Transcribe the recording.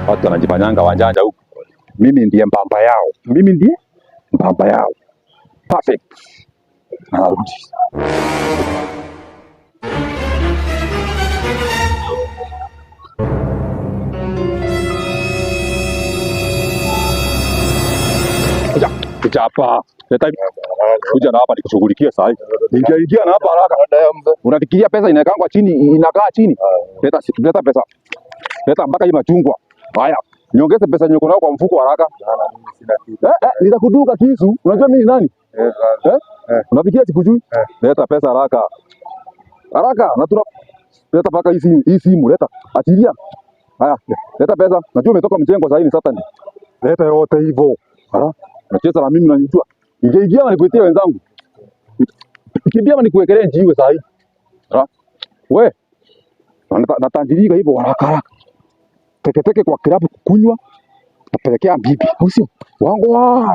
Watu wanajifanyanga wajanja huku. Mimi ndiye mbamba yao. Mimi ndiye mbamba yao. Perfect. Narudi. Kuja hapa. Kuja na hapa nikushughulikie sasa hivi. Ingia na hapa haraka. Unafikiria pesa inawekangwa chini, inakaa chini? Leta pesa. Leta mpaka hii machungwa. Haya, niongeze pesa nyoko nao kwa mfuko haraka. Nitakuduka kisu. Unajua mimi ni nani? Unafikiria sikujui? Leta pesa haraka. Haraka, na tuna leta paka hii simu, leta. Achilia. Haya, leta pesa. Najua umetoka mjengo sasa hivi Saturday. Leta yote hivyo. Nacheza na mimi unanijua. Ingia na nikuitie wenzangu. Kimbia nikuwekelee jiwe sasa hivi. We. Natajirika hivyo haraka. Teke kwa klabu kukunywa. Tapelekea bibi. Au sio? Wangu.